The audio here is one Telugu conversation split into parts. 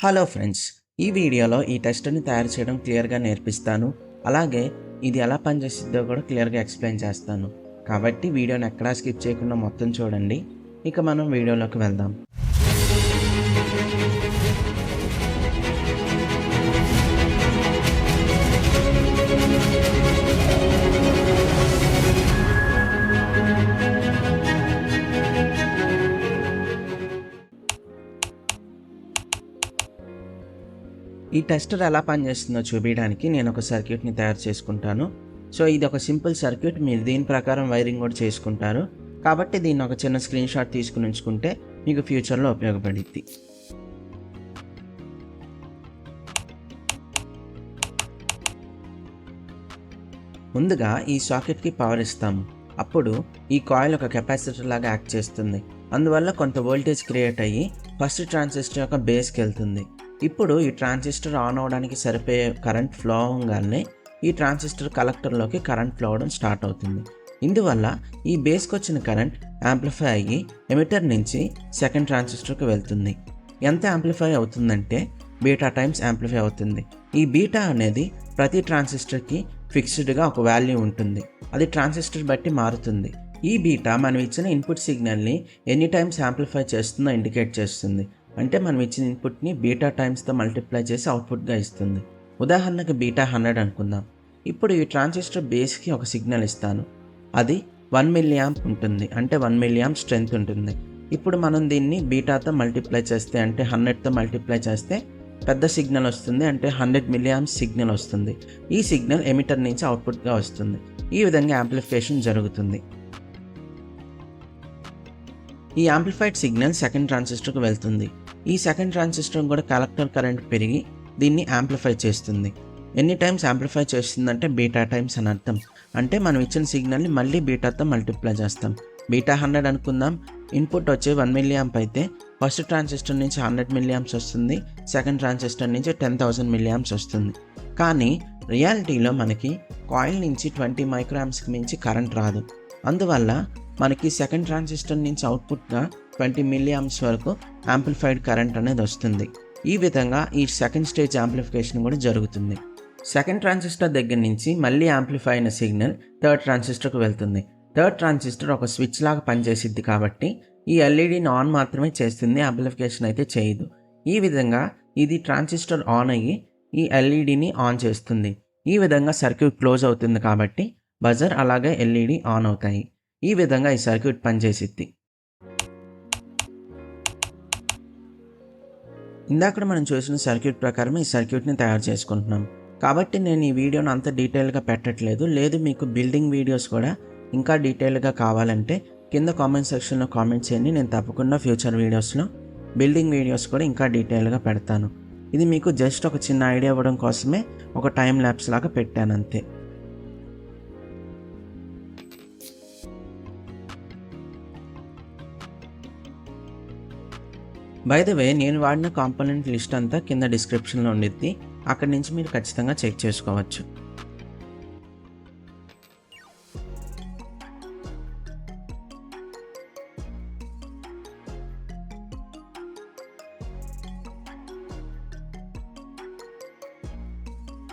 హలో ఫ్రెండ్స్, ఈ వీడియోలో ఈ టెస్ట్ని తయారు చేయడం క్లియర్గా నేర్పిస్తాను. అలాగే ఇది ఎలా పనిచేస్తుందో కూడా క్లియర్గా ఎక్స్ప్లెయిన్ చేస్తాను. కాబట్టి వీడియోని ఎక్కడా స్కిప్ చేయకుండా మొత్తం చూడండి. ఇక మనం వీడియోలోకి వెళ్దాం. ఈ టెస్టర్ ఎలా పనిచేస్తుందో చూపించడానికి నేను ఒక సర్క్యూట్ని తయారు చేసుకుంటాను. సో ఇది ఒక సింపుల్ సర్క్యూట్. మీరు దీని ప్రకారం వైరింగ్ కూడా చేసుకుంటారు. కాబట్టి దీన్ని ఒక చిన్న స్క్రీన్ షాట్ తీసుకుని ఉంచుకుంటే మీకు ఫ్యూచర్లో ఉపయోగపడుద్ది. ముందుగా ఈ సాకెట్కి పవర్ ఇస్తాము. అప్పుడు ఈ కాయిల్ ఒక కెపాసిటర్ లాగా యాక్ట్ చేస్తుంది. అందువల్ల కొంత వోల్టేజ్ క్రియేట్ అయ్యి ఫస్ట్ ట్రాన్సిస్టర్ యొక్క బేస్కి వెళ్తుంది. ఇప్పుడు ఈ ట్రాన్సిస్టర్ ఆన్ అవడానికి సరిపోయే కరెంట్ ఫ్లో అవ్వగానే ఈ ట్రాన్సిస్టర్ కలెక్టర్లోకి కరెంట్ ఫ్లో అవడం స్టార్ట్ అవుతుంది. ఇందువల్ల ఈ బేస్కి వచ్చిన కరెంట్ యాంప్లిఫై అయ్యి ఎమిటర్ నుంచి సెకండ్ ట్రాన్సిస్టర్కి వెళ్తుంది. ఎంత యాంప్లిఫై అవుతుందంటే బీటా టైమ్స్ యాంప్లిఫై అవుతుంది. ఈ బీటా అనేది ప్రతి ట్రాన్సిస్టర్కి ఫిక్స్డ్గా ఒక వాల్యూ ఉంటుంది. అది ట్రాన్సిస్టర్ బట్టి మారుతుంది. ఈ బీటా మనం ఇచ్చిన ఇన్పుట్ సిగ్నల్ని ఎన్ని టైమ్స్ యాంప్లిఫై చేస్తుందో ఇండికేట్ చేస్తుంది. అంటే మనం ఇచ్చిన ఇన్పుట్ని బీటా టైమ్స్తో మల్టిప్లై చేసి అవుట్పుట్గా ఇస్తుంది. ఉదాహరణకు బీటా 100 అనుకుందాం. ఇప్పుడు ఈ ట్రాన్సిస్టర్ బేస్కి ఒక సిగ్నల్ ఇస్తాను. అది 1 మిల్లియాంప్ ఉంటుంది. అంటే 1 మిల్లియాంప్ స్ట్రెంత్ ఉంటుంది. ఇప్పుడు మనం దీన్ని బీటాతో మల్టిప్లై చేస్తే, అంటే 100తో మల్టిప్లై చేస్తే పెద్ద సిగ్నల్ వస్తుంది. అంటే 100 మిల్లియాంప్స్ సిగ్నల్ వస్తుంది. ఈ సిగ్నల్ ఎమిటర్ నుంచి అవుట్పుట్గా వస్తుంది. ఈ విధంగా యాంప్లిఫికేషన్ జరుగుతుంది. ఈ యాంప్లిఫైడ్ సిగ్నల్ సెకండ్ ట్రాన్సిస్టర్కి వెళ్తుంది. ఈ సెకండ్ ట్రాన్సిస్టర్ కూడా కలెక్టర్ కరెంట్ పెరిగి దీన్ని యాంప్లిఫై చేస్తుంది. ఎన్ని టైమ్స్ యాంప్లిఫై చేస్తుందంటే బీటా టైమ్స్ అని అర్థం. అంటే మనం ఇచ్చిన సిగ్నల్ని మళ్ళీ బీటాతో మల్టిప్లై చేస్తాం. బీటా 100 అనుకుందాం. ఇన్పుట్ వచ్చే 1 మిల్లియాంప్ అయితే ఫస్ట్ ట్రాన్సిస్టర్ నుంచి 100 మిల్లియాంప్స్ వస్తుంది. సెకండ్ ట్రాన్సిస్టర్ నుంచి 10,000 మిల్లియాంప్స్ వస్తుంది. కానీ రియాలిటీలో మనకి కాయిల్ నుంచి 20 మైక్రోయాంప్స్కి మించి కరెంట్ రాదు. అందువల్ల మనకి సెకండ్ ట్రాన్సిస్టర్ నుంచి అవుట్పుట్గా 20 మిల్లియాంప్స్ వరకు యాంప్లిఫైడ్ కరెంట్ అనేది వస్తుంది. ఈ విధంగా ఈ సెకండ్ స్టేజ్ యాంప్లిఫికేషన్ కూడా జరుగుతుంది. సెకండ్ ట్రాన్సిస్టర్ దగ్గర నుంచి మళ్ళీ యాంప్లిఫై అయిన సిగ్నల్ థర్డ్ ట్రాన్సిస్టర్కి వెళ్తుంది. థర్డ్ ట్రాన్సిస్టర్ ఒక స్విచ్ లాగా పనిచేసిద్ది కాబట్టి ఈ ఎల్ఈడిని ఆన్ మాత్రమే చేస్తుంది, యాంప్లిఫికేషన్ అయితే చేయదు. ఈ విధంగా ఇది ట్రాన్సిస్టర్ ఆన్ అయ్యి ఈ ఎల్ఈడిని ఆన్ చేస్తుంది. ఈ విధంగా సర్క్యూట్ క్లోజ్ అవుతుంది కాబట్టి బజర్ అలాగే ఎల్ఈడి ఆన్ అవుతాయి. ఈ విధంగా ఈ సర్క్యూట్ పనిచేసిద్ది. ఇందాక మనం చూసిన సర్క్యూట్ ప్రకారం ఈ సర్క్యూట్ని తయారు చేసుకుంటున్నాం. కాబట్టి నేను ఈ వీడియోని అంత డీటెయిల్గా పెట్టట్లేదు. లేదు మీకు బిల్డింగ్ వీడియోస్ కూడా ఇంకా డీటెయిల్గా కావాలంటే కింద కామెంట్ సెక్షన్లో కామెంట్ చేయండి. నేను తప్పకుండా ఫ్యూచర్ వీడియోస్లో బిల్డింగ్ వీడియోస్ కూడా ఇంకా డీటెయిల్గా పెడతాను. ఇది మీకు జస్ట్ ఒక చిన్న ఐడియా ఇవ్వడం కోసమే ఒక టైం ల్యాప్స్ లాగా పెట్టాను అంతే. బై ద వే, నేను వాడిన కాంపోనెంట్ లిస్ట్ అంతా కింద డిస్క్రిప్షన్లో ఉండిద్ది. అక్కడి నుంచి మీరు ఖచ్చితంగా చెక్ చేసుకోవచ్చు.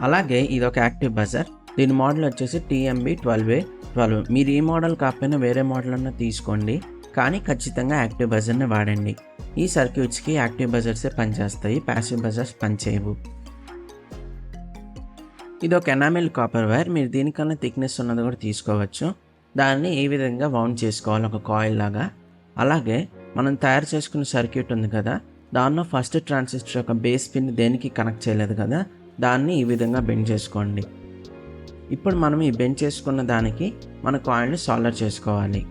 అలాగే ఇది ఒక యాక్టివ్ బజర్. దీని మోడల్ వచ్చేసి TMB12A12. మీరు ఈ మోడల్ కాకపోయినా వేరే మోడల్ అన్నా తీసుకోండి, కానీ ఖచ్చితంగా యాక్టివ్ బజర్ని వాడండి. ఈ సర్క్యూట్స్కి యాక్టివ్ బజర్సే పనిచేస్తాయి, ప్యాసివ్ బజర్స్ పనిచేయవు. ఇది ఒక ఎనామెల్ కాపర్ వైర్. మీరు దీనికన్నా థిక్నెస్ ఉన్నది కూడా తీసుకోవచ్చు. దాన్ని ఈ విధంగా వౌండ్ చేసుకోవాలి ఒక కాయిల్ లాగా. అలాగే మనం తయారు చేసుకున్న సర్క్యూట్ ఉంది కదా, దానిలో ఫస్ట్ ట్రాన్సిస్టర్ యొక్క బేస్ పిన్ దేనికి కనెక్ట్ చేయలేదు కదా, దాన్ని ఈ విధంగా బెండ్ చేసుకోండి. ఇప్పుడు మనం ఈ బెండ్ చేసుకున్న దానికి మన కాయిల్ని సాల్డర్ చేసుకోవాలి.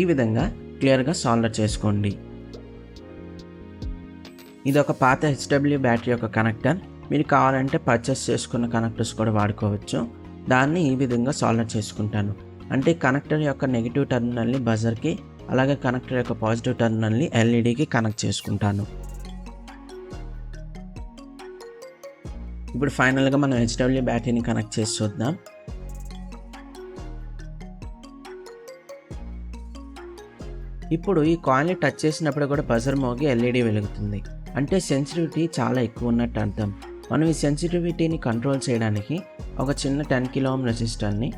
ఈ విధంగా క్లియర్గా సాల్డర్ చేసుకోండి. ఇది ఒక పాత HW బ్యాటరీ యొక్క కనెక్టర్. మీరు కావాలంటే పర్చేస్ చేసుకున్న కనెక్టర్స్ కూడా వాడుకోవచ్చు. దాన్ని ఈ విధంగా సాల్డర్ చేసుకుంటాను. అంటే కనెక్టర్ యొక్క నెగిటివ్ టర్మినల్ని బజర్కి, అలాగే కనెక్టర్ యొక్క పాజిటివ్ టర్మినల్ని ఎల్ఈడికి కనెక్ట్ చేసుకుంటాను. ఇప్పుడు ఫైనల్గా మనం HW బ్యాటరీని కనెక్ట్ చేసి చూద్దాం. ఇప్పుడు ఈ కాయిల్ని టచ్ చేసినప్పుడు కూడా బజర్ మోగి ఎల్ఈడి వెలుగుతుంది. అంటే సెన్సిటివిటీ చాలా ఎక్కువ ఉన్నట్టు అర్థం. మనం ఈ సెన్సిటివిటీని కంట్రోల్ చేయడానికి ఒక చిన్న 10 కిలో ఓం రెసిస్టర్ని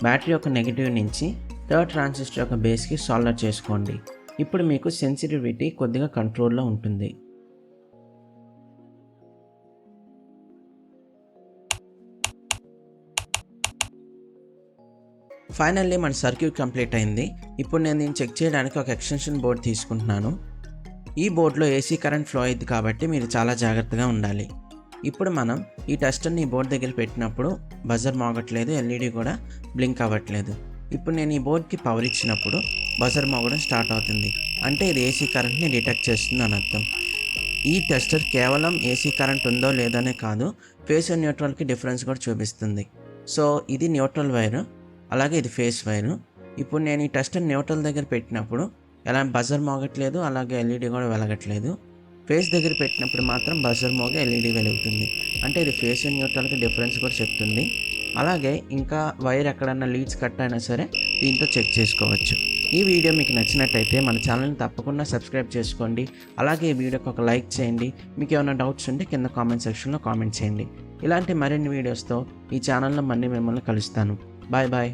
బ్యాటరీ యొక్క నెగిటివ్ నుంచి థర్డ్ ట్రాన్సిస్టర్ యొక్క బేస్కి సాల్డర్ చేసుకోండి. ఇప్పుడు మీకు సెన్సిటివిటీ కొద్దిగా కంట్రోల్లో ఉంటుంది. ఫైనల్లీ మన సర్క్యూట్ కంప్లీట్ అయింది. ఇప్పుడు నేను దీన్ని చెక్ చేయడానికి ఒక ఎక్స్టెన్షన్ బోర్డ్ తీసుకుంటున్నాను. ఈ బోర్డులో ఏసీ కరెంట్ ఫ్లో అయ్యింది కాబట్టి మీరు చాలా జాగ్రత్తగా ఉండాలి. ఇప్పుడు మనం ఈ టెస్టర్ని ఈ బోర్డు దగ్గర పెట్టినప్పుడు బజర్ మోగట్లేదు, ఎల్ఈడి కూడా బ్లింక్ అవ్వట్లేదు. ఇప్పుడు నేను ఈ బోర్డ్కి పవర్ ఇచ్చినప్పుడు బజర్ మోగడం స్టార్ట్ అవుతుంది. అంటే ఇది ఏసీ కరెంట్ని డిటెక్ట్ చేస్తుంది అని అర్థం. ఈ టెస్టర్ కేవలం ఏసీ కరెంట్ ఉందో లేదనే కాదు, ఫేస్ అండ్ న్యూట్రల్కి డిఫరెన్స్ కూడా చూపిస్తుంది. సో ఇది న్యూట్రల్ వైరు, అలాగే ఇది ఫేస్ వైరు. ఇప్పుడు నేను ఈ టెస్టర్ న్యూట్రల్ దగ్గర పెట్టినప్పుడు ఎలా బజర్ మోగట్లేదు, అలాగే ఎల్ఈడి కూడా వెలగట్లేదు. ఫేస్ దగ్గర పెట్టినప్పుడు మాత్రం బజర్ మోగి ఎల్ఈడి వెలుగుతుంది. అంటే ఇది ఫేస్ అండ్ న్యూట్రల్కి డిఫరెన్స్ కూడా చెప్తుంది. అలాగే ఇంకా వైర్ ఎక్కడన్నా లీడ్స్ కట్ అయినా సరే దీంతో చెక్ చేసుకోవచ్చు. ఈ వీడియో మీకు నచ్చినట్టయితే మన ఛానల్ని తప్పకుండా సబ్స్క్రైబ్ చేసుకోండి. అలాగే ఈ వీడియోకి ఒక లైక్ చేయండి. మీకు ఏమైనా డౌట్స్ ఉంటే కింద కామెంట్ సెక్షన్లో కామెంట్ చేయండి. ఇలాంటి మరిన్ని వీడియోస్తో ఈ ఛానల్లో మళ్ళీ మిమ్మల్ని కలుస్తాను. Bye bye.